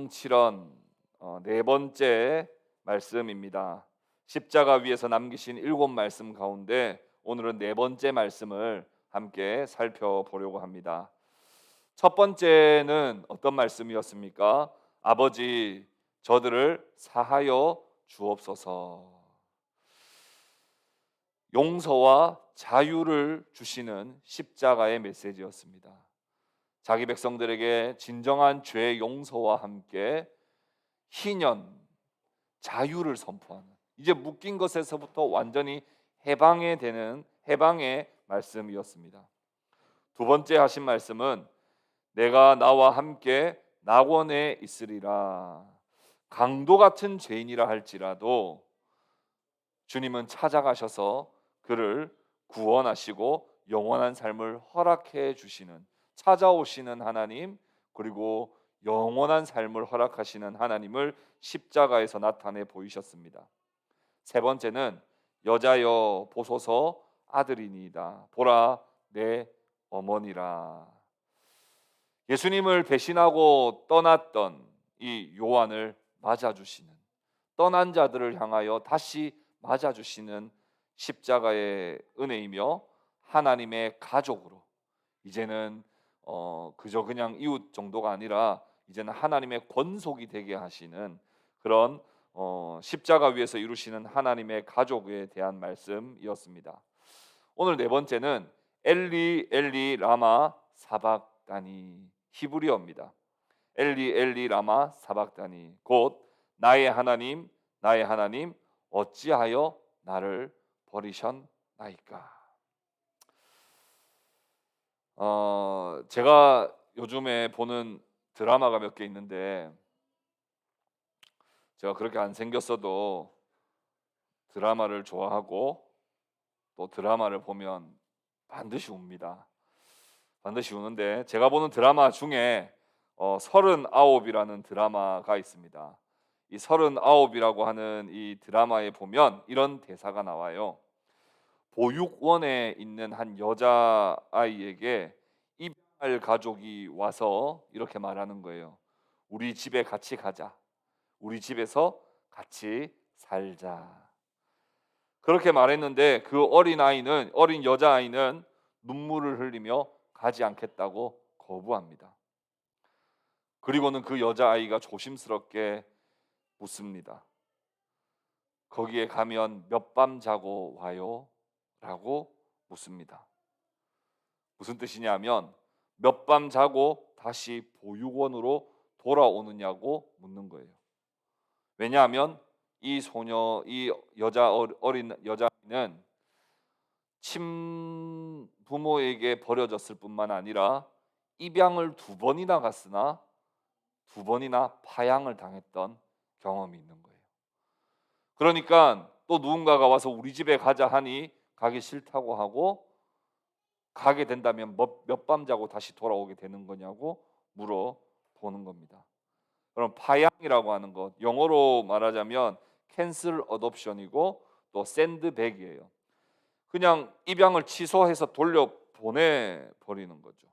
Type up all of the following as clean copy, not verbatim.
성칠언 네 번째 말씀입니다. 십자가 위에서 남기신 7말씀 가운데 오늘은 네 번째 말씀을 함께 살펴보려고 합니다. 첫 번째는 어떤 말씀이었습니까? 아버지, 저들을 사하여 주옵소서. 용서와 자유를 주시는 십자가의 메시지였습니다. 자기 백성들에게 진정한 죄 용서와 함께 희년, 자유를 선포하는, 이제 묶인 것에서부터 완전히 되는 해방의 말씀이었습니다. 두 번째 하신 말씀은 내가 나와 함께 낙원에 있으리라. 강도 같은 죄인이라 할지라도 주님은 찾아가셔서 그를 구원하시고 영원한 삶을 허락해 주시는, 찾아오시는 하나님, 그리고 영원한 삶을 허락하시는 하나님을 십자가에서 나타내 보이셨습니다. 세 번째는 여자여 보소서 아들이니이다. 보라 내 어머니라. 예수님을 배신하고 떠났던 이 요한을 맞아주시는, 떠난 자들을 향하여 다시 맞아주시는 십자가의 은혜이며 하나님의 가족으로, 이제는 그저 그냥 이웃 정도가 아니라 이제는 하나님의 권속이 되게 하시는 그런 십자가 위에서 이루시는 하나님의 가족에 대한 말씀이었습니다. 오늘 네 번째는 엘리 엘리 라마 사박다니, 히브리어입니다. 엘리 엘리 라마 사박다니, 곧 나의 하나님 나의 하나님 어찌하여 나를 버리셨나이까. 제가 요즘에 보는 드라마가 몇 개 있는데, 제가 그렇게 안 생겼어도 드라마를 좋아하고 또 드라마를 보면 반드시 웁니다. 반드시 우는데, 제가 보는 드라마 중에 39이라는 드라마가 있습니다. 이 39이라고 하는 이 드라마에 보면 이런 대사가 나와요. 보육원에 있는 한 여자아이에게 입양할 가족이 와서 이렇게 말하는 거예요. 우리 집에 같이 가자. 우리 집에서 같이 살자. 그렇게 말했는데 그 어린 여자아이는 눈물을 흘리며 가지 않겠다고 거부합니다. 그리고는 그 여자아이가 조심스럽게 묻습니다. 거기에 가면 몇 밤 자고 와요? 라고 묻습니다. 무슨 뜻이냐면 몇 밤 자고 다시 보육원으로 돌아오느냐고 묻는 거예요. 왜냐하면 이 어린 여자아이는 친부모에게 버려졌을 뿐만 아니라 입양을 2번이나 갔으나 2번이나 파양을 당했던 경험이 있는 거예요. 그러니까 또 누군가가 와서 우리 집에 가자 하니 가기 싫다고 하고, 가게 된다면 몇 밤 자고 다시 돌아오게 되는 거냐고 물어보는 겁니다. 그럼 파양이라고 하는 것, 영어로 말하자면 캔슬 어둠션이고 또 샌드백이에요. 그냥 입양을 취소해서 돌려보내 버리는 거죠.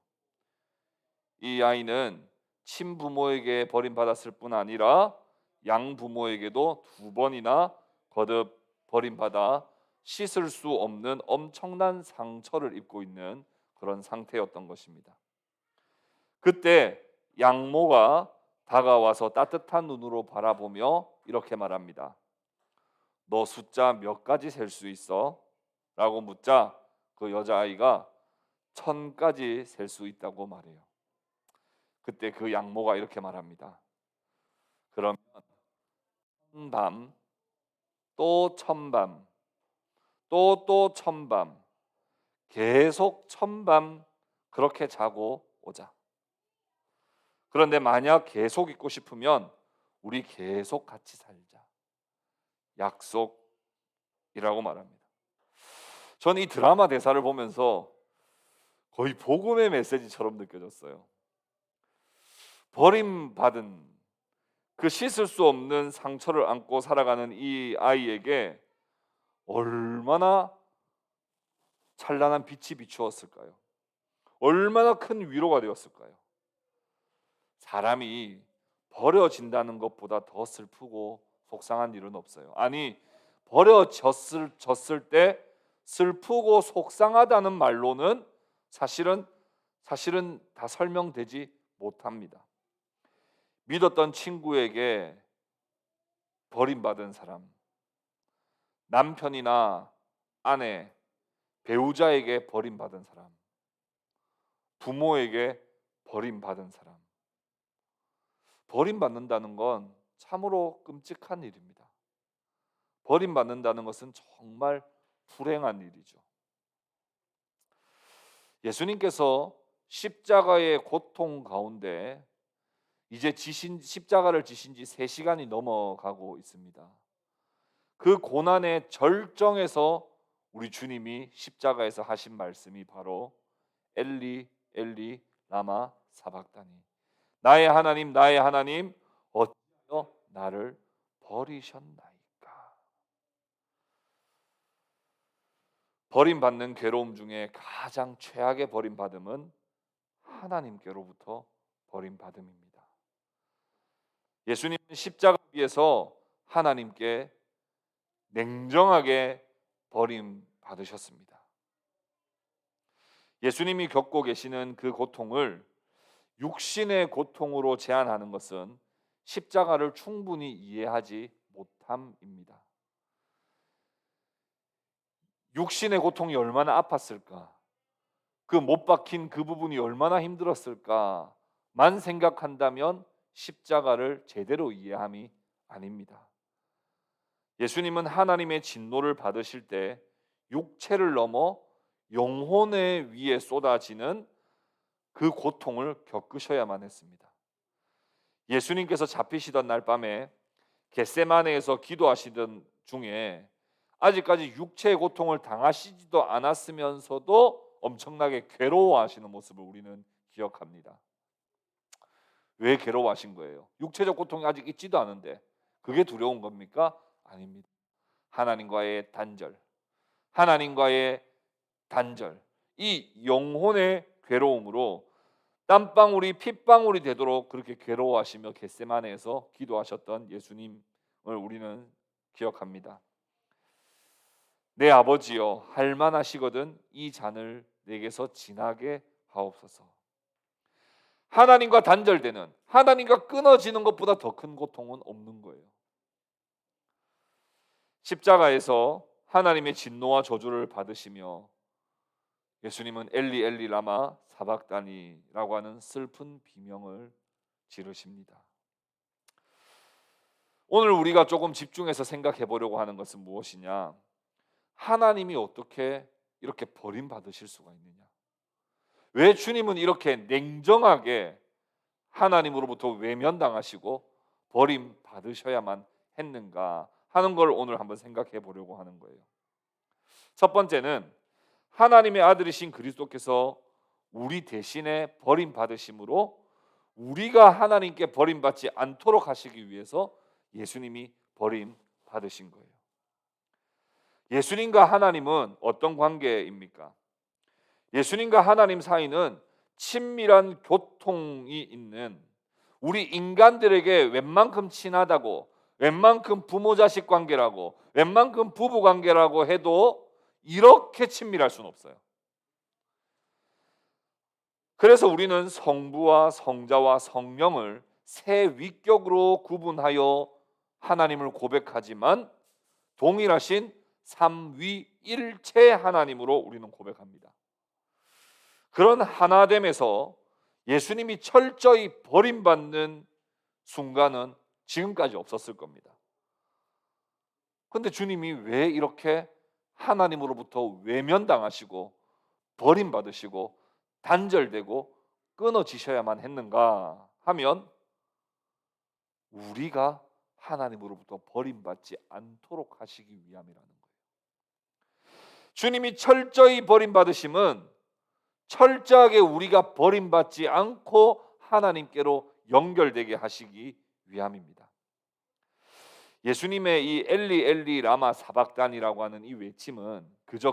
이 아이는 친부모에게 버림받았을 뿐 아니라 양부모에게도 2번이나 거듭 버림받아 씻을 수 없는 엄청난 상처를 입고 있는 그런 상태였던 것입니다. 그때 양모가 다가와서 따뜻한 눈으로 바라보며 이렇게 말합니다. 너 숫자 몇 가지 셀 수 있어? 라고 묻자 그 여자아이가 1000까지 셀 수 있다고 말해요. 그때 그 양모가 이렇게 말합니다. 그러면 1000밤, 또 1000밤, 또 1000밤, 계속 1000밤 그렇게 자고 오자. 그런데 만약 계속 있고 싶으면 우리 계속 같이 살자. 약속이라고 말합니다. 전 이 드라마 대사를 보면서 거의 복음의 메시지처럼 느껴졌어요. 버림받은, 그 씻을 수 없는 상처를 안고 살아가는 이 아이에게 얼마나 찬란한 빛이 비추었을까요? 얼마나 큰 위로가 되었을까요? 사람이 버려진다는 것보다 더 슬프고 속상한 일은 없어요. 아니, 버려졌을 때 슬프고 속상하다는 말로는 사실은 다 설명되지 못합니다. 믿었던 친구에게 버림받은 사람, 남편이나 아내, 배우자에게 버림받은 사람, 부모에게 버림받은 사람. 버림받는다는 건 참으로 끔찍한 일입니다. 버림받는다는 것은 정말 불행한 일이죠. 예수님께서 십자가의 고통 가운데 이제 십자가를 지신 지 3시간이 넘어가고 있습니다. 그 고난의 절정에서 우리 주님이 십자가에서 하신 말씀이 바로 엘리 엘리 라마 사박다니, 나의 하나님 어찌하여 나를 버리셨나이까. 버림받는 괴로움 중에 가장 최악의 버림받음은 하나님께로부터 버림받음입니다. 예수님은 십자가 위에서 하나님께 냉정하게 버림받으셨습니다. 예수님이 겪고 계시는 그 고통을 육신의 고통으로 제한하는 것은 십자가를 충분히 이해하지 못함입니다. 육신의 고통이 얼마나 아팠을까, 그 못 박힌 그 부분이 얼마나 힘들었을까만 생각한다면 십자가를 제대로 이해함이 아닙니다. 예수님은 하나님의 진노를 받으실 때 육체를 넘어 영혼의 위에 쏟아지는 그 고통을 겪으셔야만 했습니다. 예수님께서 잡히시던 날 밤에 겟세마네에서 기도하시던 중에 아직까지 육체의 고통을 당하시지도 않았으면서도 엄청나게 괴로워하시는 모습을 우리는 기억합니다. 왜 괴로워하신 거예요? 육체적 고통이 아직 있지도 않은데 그게 두려운 겁니까? 아닙니다. 하나님과의 단절, 이 영혼의 괴로움으로 땀방울이 핏방울이 되도록 그렇게 괴로워하시며 겟세마네에서 기도하셨던 예수님을 우리는 기억합니다. 내 아버지여, 할만하시거든 이 잔을 내게서 지나게 하옵소서. 하나님과 단절되는, 하나님과 끊어지는 것보다 더 큰 고통은 없는 거예요. 십자가에서 하나님의 진노와 저주를 받으시며 예수님은 엘리 엘리 라마 사박다니라고 하는 슬픈 비명을 지르십니다. 오늘 우리가 조금 집중해서 생각해 보려고 하는 것은 무엇이냐? 하나님이 어떻게 이렇게 버림받으실 수가 있느냐? 왜 주님은 이렇게 냉정하게 하나님으로부터 외면당하시고 버림받으셔야만 했는가 하는 걸 오늘 한번 생각해 보려고 하는 거예요. 첫 번째는 하나님의 아들이신 그리스도께서 우리 대신에 버림받으심으로 우리가 하나님께 버림받지 않도록 하시기 위해서 예수님이 버림받으신 거예요. 예수님과 하나님은 어떤 관계입니까? 예수님과 하나님 사이는 친밀한 교통이 있는, 우리 인간들에게 웬만큼 친하다고, 웬만큼 부모 자식 관계라고, 웬만큼 부부 관계라고 해도 이렇게 친밀할 수는 없어요. 그래서 우리는 성부와 성자와 성령을 세 위격으로 구분하여 하나님을 고백하지만 동일하신 삼위일체 하나님으로 우리는 고백합니다. 그런 하나됨에서 예수님이 철저히 버림받는 순간은 지금까지 없었을 겁니다. 그런데 주님이 왜 이렇게 하나님으로부터 외면당하시고 버림받으시고 단절되고 끊어지셔야만 했는가 하면 우리가 하나님으로부터 버림받지 않도록 하시기 위함이라는 거예요. 주님이 철저히 버림받으심은 철저하게 우리가 버림받지 않고 하나님께로 연결되게 하시기 위함입니다. 예수님의 이 엘리 엘리 라마 사박단이라고 하는 이 외침은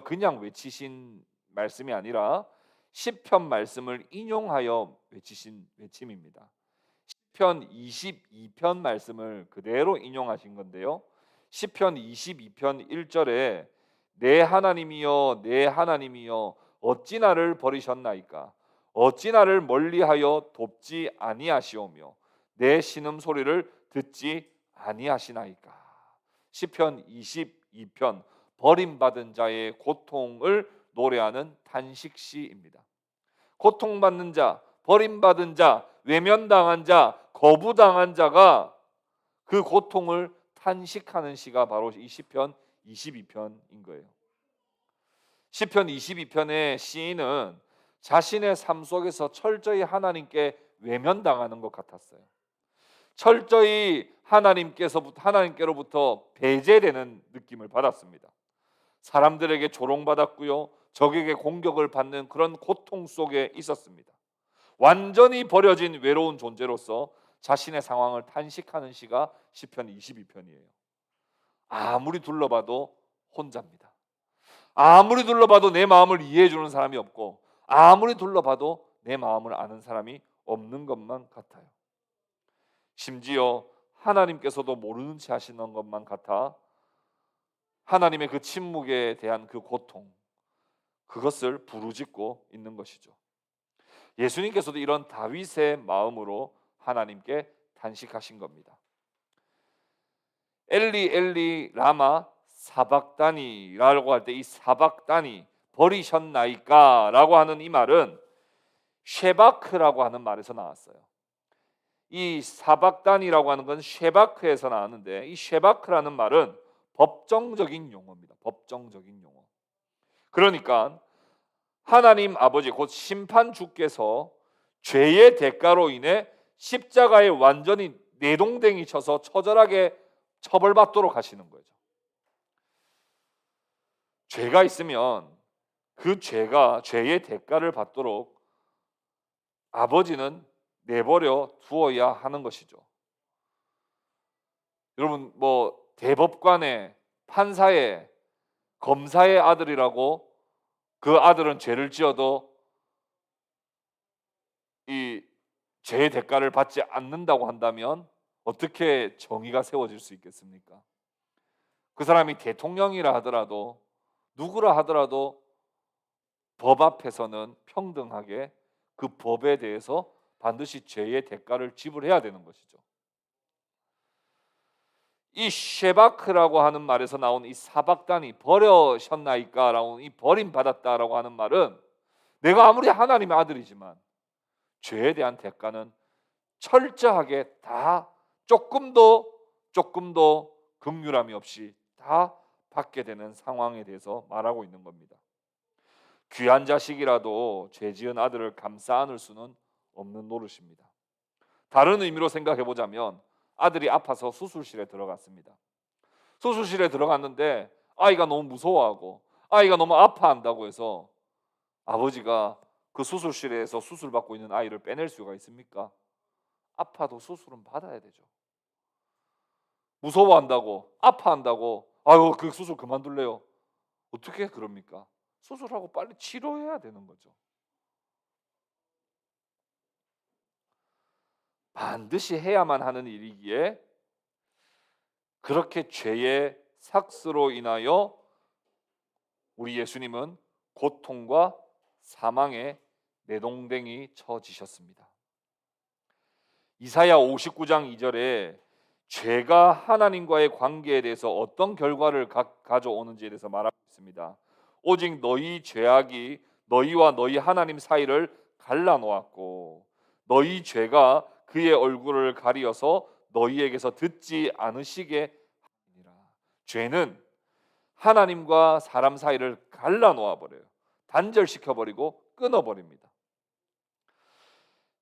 그냥 외치신 말씀이 아니라 시편 말씀을 인용하여 외치신 외침입니다. 시편 22편 말씀을 그대로 인용하신 건데요. 시편 22편 1절에 내 하나님이여 내 하나님이여 어찌 나를 버리셨나이까 어찌 나를 멀리하여 돕지 아니하시오며 내 신음 소리를 듣지 아니하시나이까. 시편 22편 버림받은 자의 고통을 노래하는 탄식시입니다. 고통받는 자, 버림받은 자, 외면당한 자, 거부당한 자가 그 고통을 탄식하는 시가 바로 이 시편 22편인 거예요. 시편 22편의 시인은 자신의 삶 속에서 철저히 하나님께 외면당하는 것 같았어요. 철저히 하나님께로부터 배제되는 느낌을 받았습니다. 사람들에게 조롱받았고요, 적에게 공격을 받는 그런 고통 속에 있었습니다. 완전히 버려진 외로운 존재로서 자신의 상황을 탄식하는 시가 시편 22편이에요. 아무리 둘러봐도 혼자입니다. 아무리 둘러봐도 내 마음을 이해해 주는 사람이 없고, 아무리 둘러봐도 내 마음을 아는 사람이 없는 것만 같아요. 심지어 하나님께서도 모르는 채 하시는 것만 같아 하나님의 그 침묵에 대한 그 고통, 그것을 부르짖고 있는 것이죠. 예수님께서도 이런 다윗의 마음으로 하나님께 단식하신 겁니다. 엘리 엘리 라마 사박다니라고 할 때 이 사박다니 버리셨나이까 라고 하는 이 말은 쉐바크라고 하는 말에서 나왔어요. 이 사박다니라고 하는 건 쉐바크에서 나왔는데, 이 쉐바크라는 말은 법정적인 용어입니다. 법정적인 용어. 그러니까 하나님 아버지 곧 심판주께서 죄의 대가로 인해 십자가에 완전히 내동댕이 쳐서 처절하게 처벌받도록 하시는 거죠. 죄가 있으면 그 죄의 대가를 받도록 아버지는 내버려 두어야 하는 것이죠. 여러분, 대법관의, 판사의, 검사의 아들이라고 그 아들은 죄를 지어도 이 죄의 대가를 받지 않는다고 한다면 어떻게 정의가 세워질 수 있겠습니까? 그 사람이 대통령이라 하더라도 누구라 하더라도 법 앞에서는 평등하게 그 법에 대해서 반드시 죄의 대가를 지불해야 되는 것이죠. 이 쉐바크라고 하는 말에서 나온 이 사박단이 버려셨나이까라고, 이 버림받았다라고 하는 말은 내가 아무리 하나님의 아들이지만 죄에 대한 대가는 철저하게 다 조금도 긍휼함이 없이 다 받게 되는 상황에 대해서 말하고 있는 겁니다. 귀한 자식이라도 죄 지은 아들을 감싸 안을 수는 없는 노릇입니다. 다른 의미로 생각해 보자면 아들이 아파서 수술실에 들어갔습니다. 수술실에 들어갔는데 아이가 너무 무서워하고 아이가 너무 아파한다고 해서 아버지가 그 수술실에서 수술받고 있는 아이를 빼낼 수가 있습니까? 아파도 수술은 받아야 되죠. 무서워한다고, 아파한다고 아유 그 수술 그만둘래요. 어떻게 그럽니까? 수술하고 빨리 치료해야 되는 거죠. 반드시 해야만 하는 일이기에 그렇게 죄의 삭스로 인하여 우리 예수님은 고통과 사망에 내동댕이 쳐지셨습니다. 이사야 59장 2절에 죄가 하나님과의 관계에 대해서 어떤 결과를 가져오는지에 대해서 말하고 있습니다. 오직 너희 죄악이 너희와 너희 하나님 사이를 갈라놓았고 너희 죄가 그의 얼굴을 가리어서 너희에게서 듣지 않으시게 하니라. 죄는 하나님과 사람 사이를 갈라놓아 버려요. 단절시켜 버리고 끊어 버립니다.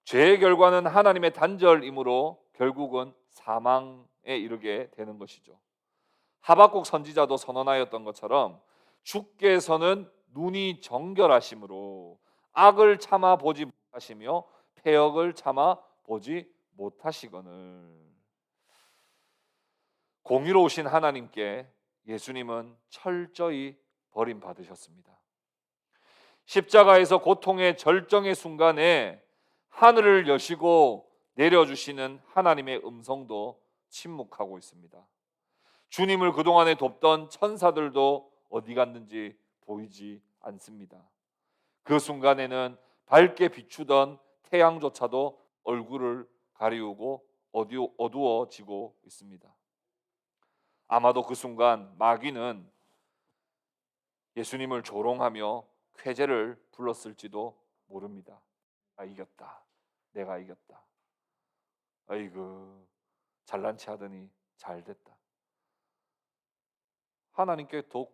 죄의 결과는 하나님의 단절이므로 결국은 사망에 이르게 되는 것이죠. 하박국 선지자도 선언하였던 것처럼 주께서는 눈이 정결하심으로 악을 참아 보지 못하시며 패역을 참아 보지 못하시거늘. 공의로우신 하나님께 예수님은 철저히 버림받으셨습니다. 십자가에서 고통의 절정의 순간에 하늘을 여시고 내려주시는 하나님의 음성도 침묵하고 있습니다. 주님을 그동안에 돕던 천사들도 어디 갔는지 보이지 않습니다. 그 순간에는 밝게 비추던 태양조차도 얼굴을 가리우고 어두워지고 있습니다. 아마도 그 순간 마귀는 예수님을 조롱하며 쾌재를 불렀을지도 모릅니다. 이겼다. 내가 이겼다. 아이고, 잘난 체 하더니 잘 됐다. 하나님께 더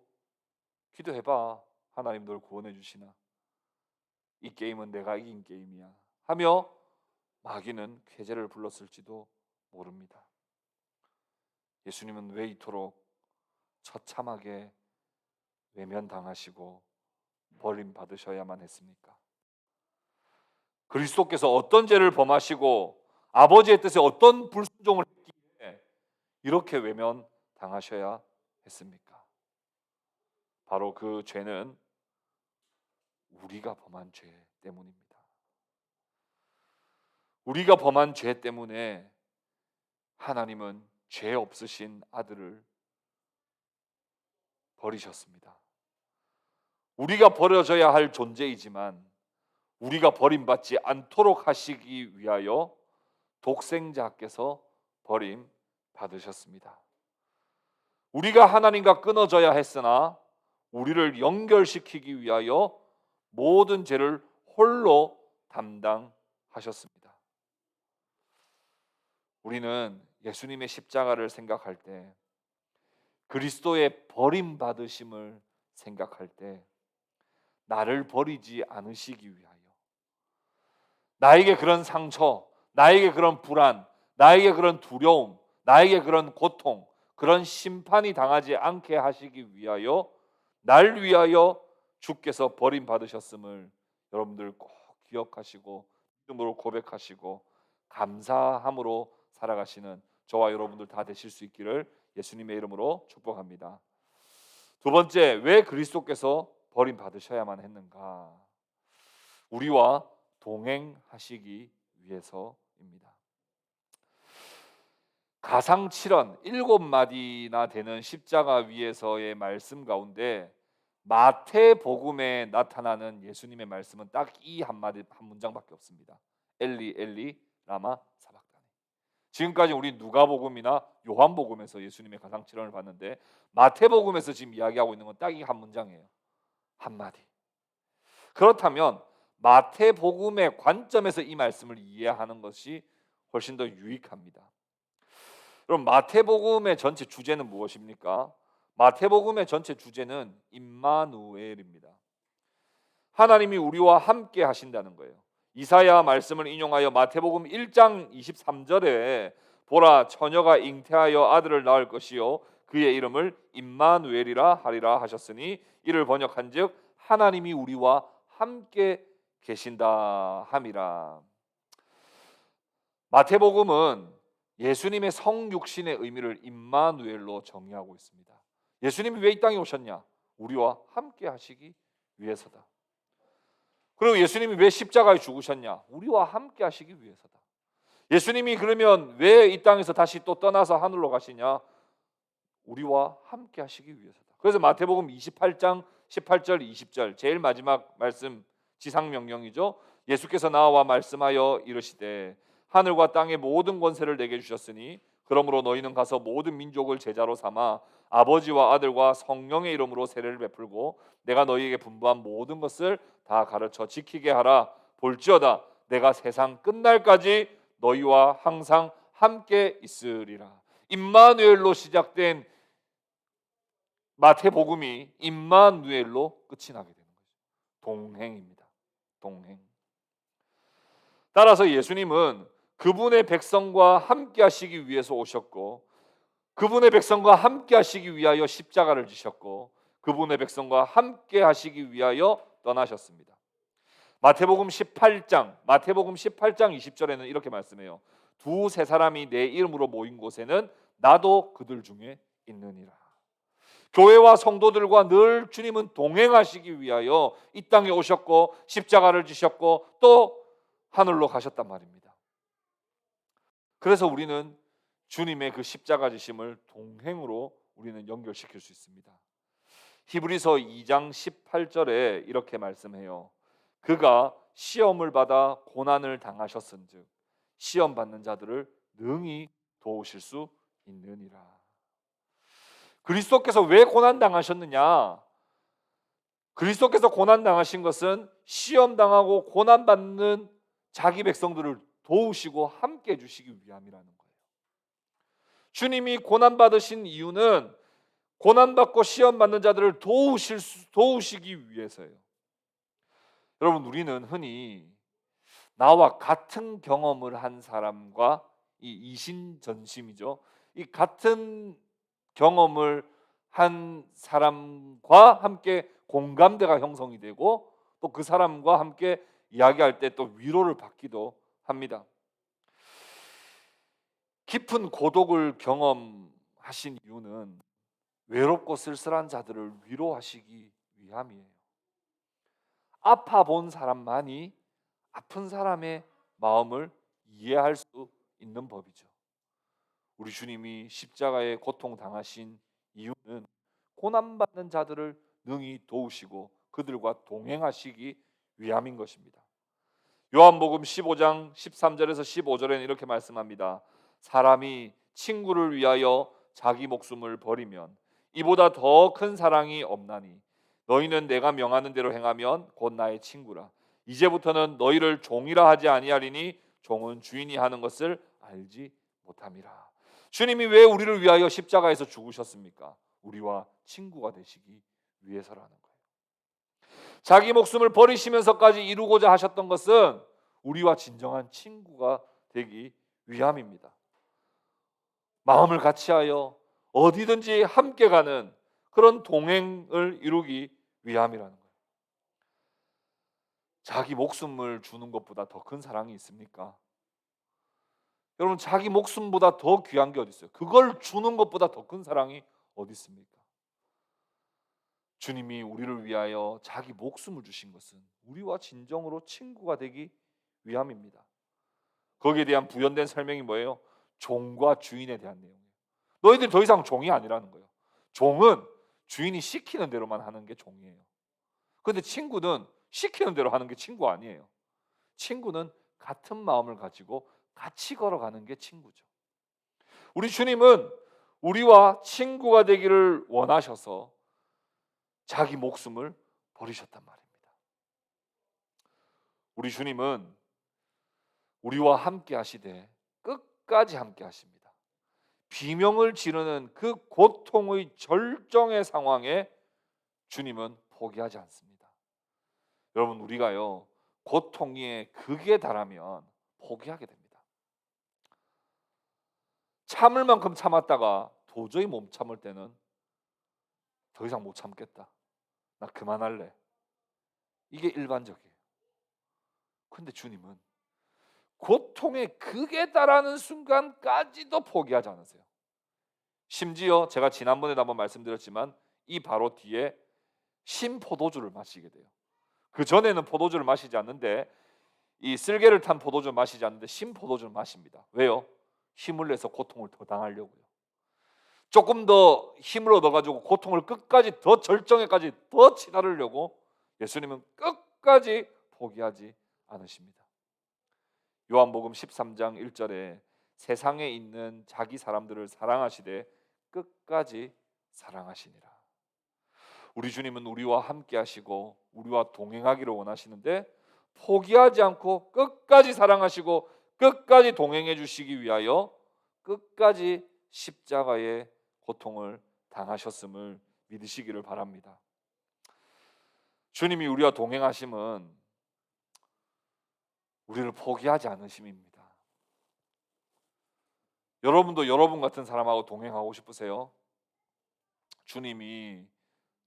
기도해봐. 하나님 널 구원해 주시나. 이 게임은 내가 이긴 게임이야 하며 마귀는 쾌재를 불렀을지도 모릅니다. 예수님은 왜 이토록 처참하게 외면당하시고 버림받으셔야만 했습니까? 그리스도께서 어떤 죄를 범하시고 아버지의 뜻에 어떤 불순종을 했기에 이렇게 외면당하셔야 했습니까? 바로 그 죄는 우리가 범한 죄 때문입니다. 우리가 범한 죄 때문에 하나님은 죄 없으신 아들을 버리셨습니다. 우리가 버려져야 할 존재이지만 우리가 버림받지 않도록 하시기 위하여 독생자께서 버림받으셨습니다. 우리가 하나님과 끊어져야 했으나 우리를 연결시키기 위하여 모든 죄를 홀로 담당하셨습니다. 우리는 예수님의 십자가를 생각할 때, 그리스도의 버림받으심을 생각할 때 나를 버리지 않으시기 위하여, 나에게 그런 상처, 나에게 그런 불안, 나에게 그런 두려움, 나에게 그런 고통, 그런 심판이 당하지 않게 하시기 위하여, 날 위하여 주께서 버림받으셨음을 여러분들 꼭 기억하시고 믿음으로 고백하시고 감사함으로 살아가시는 저와 여러분들 다 되실 수 있기를 예수님의 이름으로 축복합니다. 두 번째, 왜 그리스도께서 버림받으셔야만 했는가? 우리와 동행하시기 위해서입니다. 가상 7원 7마디나 되는 십자가 위에서의 말씀 가운데 마태복음에 나타나는 예수님의 말씀은 딱 이 한 문장밖에 없습니다. 엘리 엘리 라마 사박다니. 지금까지 우리 누가복음이나 요한복음에서 예수님의 가상 7원을 봤는데 마태복음에서 지금 이야기하고 있는 건 딱 이 한 문장이에요. 한마디. 그렇다면 마태복음의 관점에서 이 말씀을 이해하는 것이 훨씬 더 유익합니다. 그럼 마태복음의 전체 주제는 무엇입니까? 마태복음의 전체 주제는 임마누엘입니다. 하나님이 우리와 함께 하신다는 거예요. 이사야 말씀을 인용하여 마태복음 1장 23절에 보라 처녀가 잉태하여 아들을 낳을 것이요 그의 이름을 임마누엘이라 하리라 하셨으니 이를 번역한즉 하나님이 우리와 함께 계신다 함이라. 마태복음은 예수님의 성육신의 의미를 임마누엘로 정의하고 있습니다. 예수님이 왜 이 땅에 오셨냐? 우리와 함께 하시기 위해서다. 그리고 예수님이 왜 십자가에 죽으셨냐? 우리와 함께 하시기 위해서다. 예수님이 그러면 왜 이 땅에서 다시 또 떠나서 하늘로 가시냐? 우리와 함께 하시기 위해서다. 그래서 마태복음 28장 18절 20절 제일 마지막 말씀 지상명령이죠. 예수께서 나와 말씀하여 이르시되 하늘과 땅의 모든 권세를 내게 주셨으니 그러므로 너희는 가서 모든 민족을 제자로 삼아 아버지와 아들과 성령의 이름으로 세례를 베풀고 내가 너희에게 분부한 모든 것을 다 가르쳐 지키게 하라. 볼지어다 내가 세상 끝날까지 너희와 항상 함께 있으리라. 임마누엘로 시작된 마태복음이 임마누엘로 끝이 나게 되는 거죠. 동행입니다. 동행. 따라서 예수님은 그분의 백성과 함께 하시기 위해서 오셨고 그분의 백성과 함께 하시기 위하여 십자가를 지셨고 그분의 백성과 함께 하시기 위하여 떠나셨습니다. 마태복음 18장 20절에는 이렇게 말씀해요. 두세 사람이 내 이름으로 모인 곳에는 나도 그들 중에 있느니라. 교회와 성도들과 늘 주님은 동행하시기 위하여 이 땅에 오셨고 십자가를 지셨고 또 하늘로 가셨단 말입니다. 그래서 우리는 주님의 그 십자가 지심을 동행으로 우리는 연결시킬 수 있습니다. 히브리서 2장 18절에 이렇게 말씀해요. 그가 시험을 받아 고난을 당하셨은즉 시험 받는 자들을 능히 도우실 수 있느니라. 그리스도께서 왜 고난 당하셨느냐? 그리스도께서 고난 당하신 것은 시험 당하고 고난 받는 자기 백성들을 도우시고 함께 해 주시기 위함이라는 거예요. 주님이 고난 받으신 이유는 고난 받고 시험 받는 자들을 도우시기 위해서예요. 여러분, 우리는 흔히 나와 같은 경험을 한 사람과 이 이신전심이죠. 이 같은 경험을 한 사람과 함께 공감대가 형성이 되고 또 그 사람과 함께 이야기할 때 또 위로를 받기도 합니다. 깊은 고독을 경험하신 이유는 외롭고 쓸쓸한 자들을 위로하시기 위함이에요. 아파 본 사람만이 아픈 사람의 마음을 이해할 수 있는 법이죠. 우리 주님이 십자가에 고통 당하신 이유는 고난받는 자들을 능히 도우시고 그들과 동행하시기 위함인 것입니다. 요한복음 15장 13절에서 15절에는 이렇게 말씀합니다. 사람이 친구를 위하여 자기 목숨을 버리면 이보다 더 큰 사랑이 없나니 너희는 내가 명하는 대로 행하면 곧 나의 친구라. 이제부터는 너희를 종이라 하지 아니하리니 종은 주인이 하는 것을 알지 못함이라. 주님이 왜 우리를 위하여 십자가에서 죽으셨습니까? 우리와 친구가 되시기 위해서라는 거예요. 자기 목숨을 버리시면서까지 이루고자 하셨던 것은 우리와 진정한 친구가 되기 위함입니다. 마음을 같이하여 어디든지 함께 가는 그런 동행을 이루기 위함이라는 거예요. 자기 목숨을 주는 것보다 더 큰 사랑이 있습니까? 여러분, 자기 목숨보다 더 귀한 게 어디 있어요? 그걸 주는 것보다 더 큰 사랑이 어디 있습니까? 주님이 우리를 위하여 자기 목숨을 주신 것은 우리와 진정으로 친구가 되기 위함입니다. 거기에 대한 부연된 설명이 뭐예요? 종과 주인에 대한 내용이에요. 너희들 더 이상 종이 아니라는 거예요. 종은 주인이 시키는 대로만 하는 게 종이에요. 그런데 친구는 시키는 대로 하는 게 친구 아니에요. 친구는 같은 마음을 가지고 같이 걸어가는 게 친구죠. 우리 주님은 우리와 친구가 되기를 원하셔서 자기 목숨을 버리셨단 말입니다. 우리 주님은 우리와 함께 하시되 끝까지 함께 하십니다. 비명을 지르는 그 고통의 절정의 상황에 주님은 포기하지 않습니다. 여러분, 우리가요 고통의 극에 달하면 포기하게 됩니다. 참을 만큼 참았다가 도저히 못 참을 때는 더 이상 못 참겠다, 나 그만할래, 이게 일반적이에요. 그런데 주님은 고통의 극에 달하는 순간까지도 포기하지 않으세요. 심지어 제가 지난번에도 한번 말씀드렸지만 이 바로 뒤에 신포도주를 마시게 돼요. 그 전에는 포도주를 마시지 않는데 이 쓸개를 탄 포도주를 마시지 않는데 신포도주를 마십니다. 왜요? 힘을 내서 고통을 더 당하려고요. 조금 더 힘을 얻어가지고 고통을 끝까지 더 절정에까지 더 치달으려고 예수님은 끝까지 포기하지 않으십니다. 요한복음 13장 1절에 세상에 있는 자기 사람들을 사랑하시되 끝까지 사랑하시니라. 우리 주님은 우리와 함께 하시고 우리와 동행하기를 원하시는데 포기하지 않고 끝까지 사랑하시고 끝까지 동행해 주시기 위하여 끝까지 십자가의 고통을 당하셨음을 믿으시기를 바랍니다. 주님이 우리와 동행하심은 우리를 포기하지 않으심입니다. 여러분도 여러분 같은 사람하고 동행하고 싶으세요? 주님이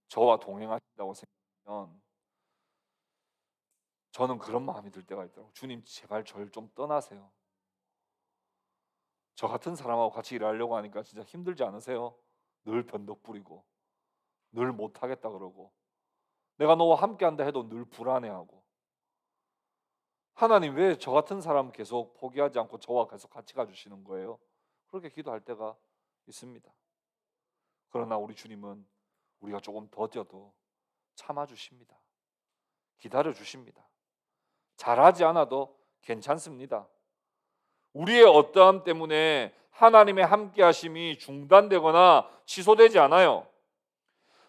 저와 동행하신다고 생각하면 저는 그런 마음이 들 때가 있더라고요. 주님, 제발 저를 좀 떠나세요. 저 같은 사람하고 같이 일하려고 하니까 진짜 힘들지 않으세요? 늘 변덕 부리고 늘 못하겠다 그러고 내가 너와 함께한다 해도 늘 불안해하고 하나님 왜 저 같은 사람 계속 포기하지 않고 저와 계속 같이 가주시는 거예요? 그렇게 기도할 때가 있습니다. 그러나 우리 주님은 우리가 조금 더뎌도 참아주십니다. 기다려주십니다. 잘하지 않아도 괜찮습니다. 우리의 어떠함 때문에 하나님의 함께하심이 중단되거나 취소되지 않아요.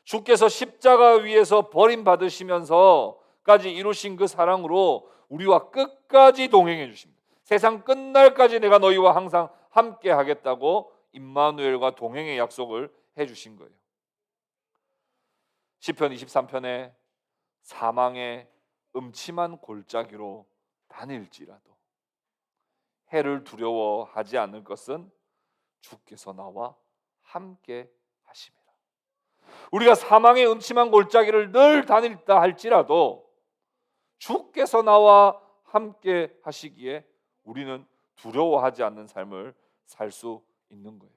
주께서 십자가 위에서 버림받으시면서까지 이루신 그 사랑으로 우리와 끝까지 동행해 주십니다. 세상 끝날까지 내가 너희와 항상 함께 하겠다고 임마누엘과 동행의 약속을 해 주신 거예요. 시편 23편에 사망의 음침한 골짜기로 다닐지라도 해를 두려워하지 않을 것은 주께서 나와 함께 하심이라. 우리가 사망의 음침한 골짜기를 늘 다닐다 할지라도 주께서 나와 함께 하시기에 우리는 두려워하지 않는 삶을 살 수 있는 거예요.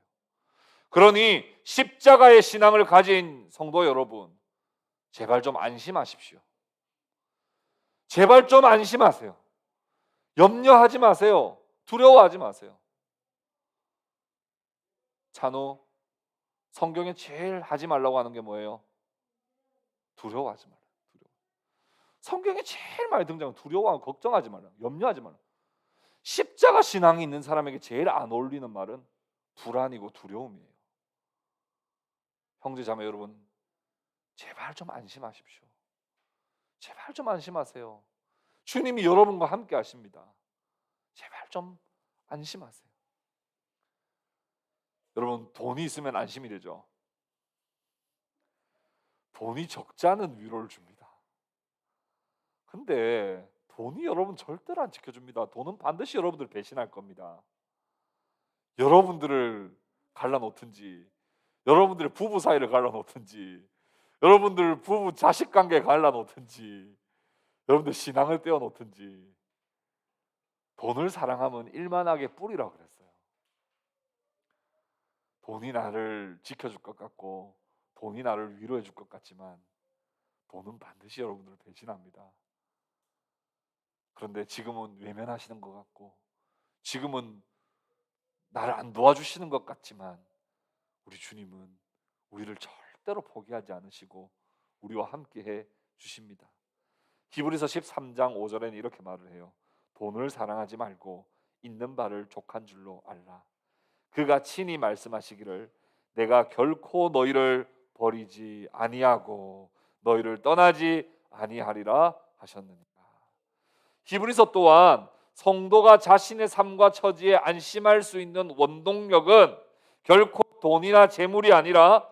그러니 십자가의 신앙을 가진 성도 여러분, 제발 좀 안심하십시오. 제발 좀 안심하세요. 염려하지 마세요. 두려워하지 마세요. 찬우, 성경에 제일 하지 말라고 하는 게 뭐예요? 두려워하지 말라. 성경에 제일 많이 등장하는 두려워하고 걱정하지 말라, 염려하지 말라. 십자가 신앙이 있는 사람에게 제일 안 어울리는 말은 불안이고 두려움이에요. 형제 자매 여러분, 제발 좀 안심하십시오. 제발 좀 안심하세요. 주님이 여러분과 함께 하십니다. 제발 좀 안심하세요. 여러분, 돈이 있으면 안심이 되죠. 돈이 적자는 위로를 줍니다. 근데 돈이 여러분 절대로 안 지켜줍니다. 돈은 반드시 여러분들 배신할 겁니다. 여러분들을 갈라놓든지, 여러분들의 부부 사이를 갈라놓든지, 여러분들 부부 자식 관계 갈라놓든지, 여러분들 신앙을 떼어놓든지, 돈을 사랑하면 일만하게 뿌리라 그랬어요. 돈이 나를 지켜줄 것 같고 돈이 나를 위로해 줄 것 같지만 돈은 반드시 여러분들을 배신합니다. 그런데 지금은 외면하시는 것 같고 지금은 나를 안 도와주시는 것 같지만 우리 주님은 우리를 절대로 포기하지 않으시고 우리와 함께해 주십니다. 히브리서 13장 5절에는 이렇게 말을 해요. 돈을 사랑하지 말고 있는 바를 족한 줄로 알라. 그가 친히 말씀하시기를 내가 결코 너희를 버리지 아니하고 너희를 떠나지 아니하리라 하셨느니라. 히브리서 또한 성도가 자신의 삶과 처지에 안심할 수 있는 원동력은 결코 돈이나 재물이 아니라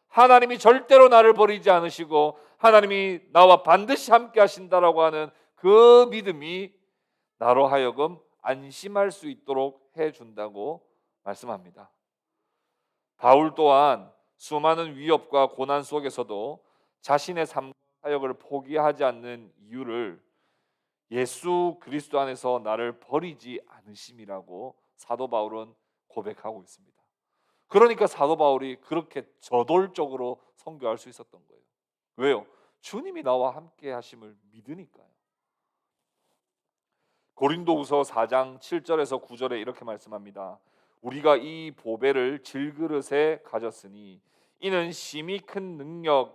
하나님이 절대로 나를 버리지 않으시고 하나님이 나와 반드시 함께 하신다라고 하는 그 믿음이 나로 하여금 안심할 수 있도록 해준다고 말씀합니다. 바울 또한 수많은 위협과 고난 속에서도 자신의 삶 사역을 포기하지 않는 이유를 예수 그리스도 안에서 나를 버리지 않으심이라고 사도 바울은 고백하고 있습니다. 그러니까 사도 바울이 그렇게 저돌적으로 선교할 수 있었던 거예요. 왜요? 주님이 나와 함께 하심을 믿으니까요. 고린도후서 4장 7절에서 9절에 이렇게 말씀합니다. 우리가 이 보배를 질그릇에 가졌으니 이는 심히 큰 능력은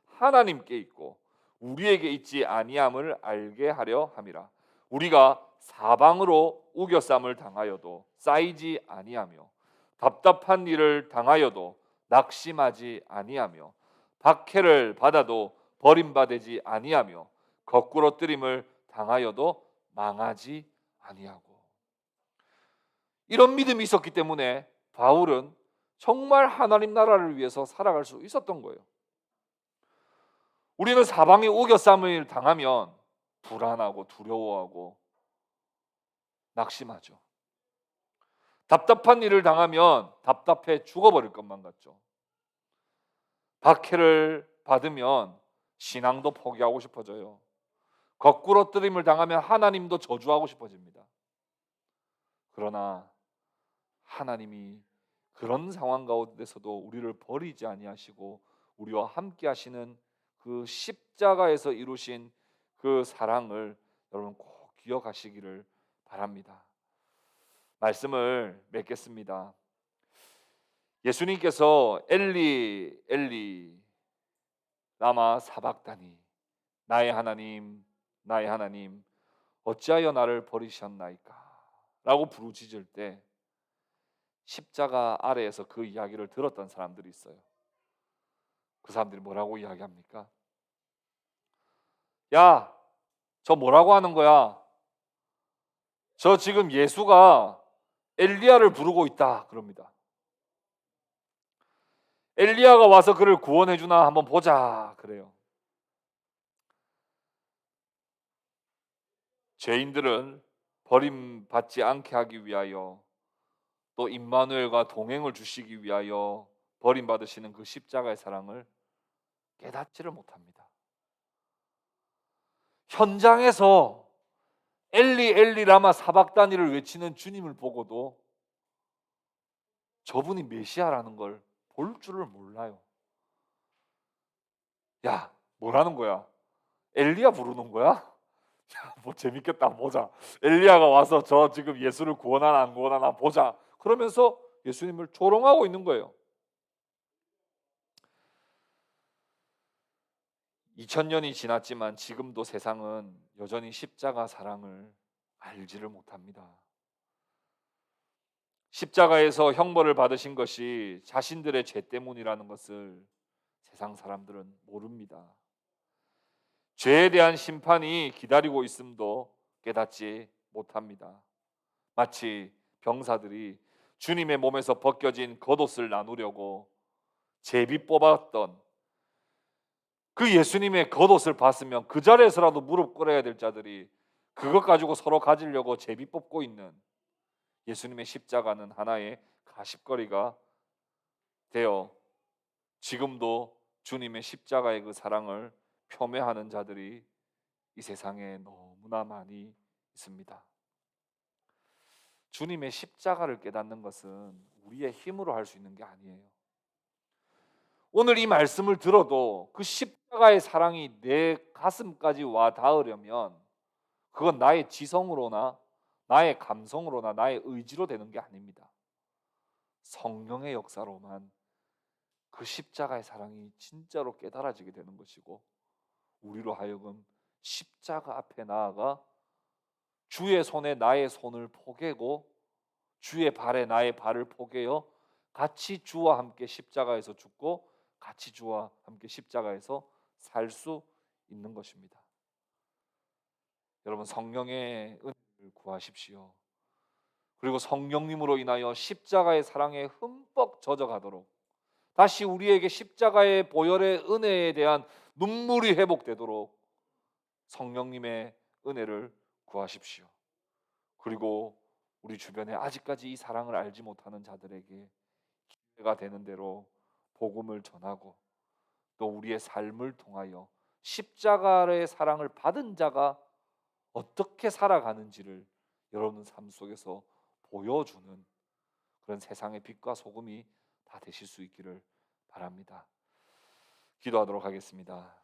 하나님께 있고 우리에게 있지 아니함을 알게 하려 함이라. 우리가 사방으로 우겨쌈을 당하여도 쌓이지 아니하며 답답한 일을 당하여도 낙심하지 아니하며 박해를 받아도 버림받지 아니하며 거꾸로 뜨림을 당하여도 망하지 아니하고. 이런 믿음이 있었기 때문에 바울은 정말 하나님 나라를 위해서 살아갈 수 있었던 거예요. 우리는 사방에 우겨쌈을 당하면 불안하고 두려워하고 낙심하죠. 답답한 일을 당하면 답답해 죽어버릴 것만 같죠. 박해를 받으면 신앙도 포기하고 싶어져요. 거꾸로 뜨림을 당하면 하나님도 저주하고 싶어집니다. 그러나 하나님이 그런 상황 가운데서도 우리를 버리지 아니하시고 우리와 함께 하시는 그 십자가에서 이루신 그 사랑을 여러분 꼭 기억하시기를 바랍니다. 말씀을 맺겠습니다. 예수님께서 엘리 엘리 라마 사박다니, 나의 하나님 나의 하나님 어찌하여 나를 버리셨나이까 라고 부르짖을 때 십자가 아래에서 그 이야기를 들었던 사람들이 있어요. 그 사람들이 뭐라고 이야기합니까? 야, 저 뭐라고 하는 거야? 저 지금 예수가 엘리야를 부르고 있다 그럽니다. 엘리야가 와서 그를 구원해 주나 한번 보자 그래요. 죄인들은 버림받지 않게 하기 위하여, 또 임마누엘과 동행을 주시기 위하여 버림받으시는 그 십자가의 사랑을 깨닫지를 못합니다. 현장에서 엘리 엘리 라마 사박다니를 외치는 주님을 보고도 저분이 메시아라는 걸 볼 줄을 몰라요. 야, 뭐라는 거야? 엘리야 부르는 거야? 야, 뭐 재밌겠다. 보자. 엘리야가 와서 저 지금 예수를 구원하나 안 구원하나 보자. 그러면서 예수님을 조롱하고 있는 거예요. 2000년이 지났지만 지금도 세상은 여전히 십자가 사랑을 알지를 못합니다. 십자가에서 형벌을 받으신 것이 자신들의 죄 때문이라는 것을 세상 사람들은 모릅니다. 죄에 대한 심판이 기다리고 있음도 깨닫지 못합니다. 마치 병사들이 주님의 몸에서 벗겨진 겉옷을 나누려고 제비 뽑았던 그 예수님의 겉옷을 봤으면 그 자리에서라도 무릎 꿇어야 될 자들이 그것 가지고 서로 가지려고 제비 뽑고 있는 예수님의 십자가는 하나의 가십거리가 되어 지금도 주님의 십자가의 그 사랑을 표매하는 자들이 이 세상에 너무나 많이 있습니다. 주님의 십자가를 깨닫는 것은 우리의 힘으로 할 수 있는 게 아니에요. 오늘 이 말씀을 들어도 그 십자가의 사랑이 내 가슴까지 와 닿으려면 그건 나의 지성으로나 나의 감성으로나 나의 의지로 되는 게 아닙니다. 성령의 역사로만 그 십자가의 사랑이 진짜로 깨달아지게 되는 것이고, 우리로 하여금 십자가 앞에 나아가 주의 손에 나의 손을 포개고 주의 발에 나의 발을 포개어 같이 주와 함께 십자가에서 죽고 같이 주와 함께 십자가에서 살 수 있는 것입니다. 여러분, 성령의 은혜를 구하십시오. 그리고 성령님으로 인하여 십자가의 사랑에 흠뻑 젖어가도록 다시 우리에게 십자가의 보혈의 은혜에 대한 눈물이 회복되도록 성령님의 은혜를 구하십시오. 그리고 우리 주변에 아직까지 이 사랑을 알지 못하는 자들에게 기회가 되는 대로 복음을 전하고, 또 우리의 삶을 통하여 십자가의 사랑을 받은 자가 어떻게 살아가는지를 여러분 삶 속에서 보여주는 그런 세상의 빛과 소금이 다 되실 수 있기를 바랍니다. 기도하도록 하겠습니다.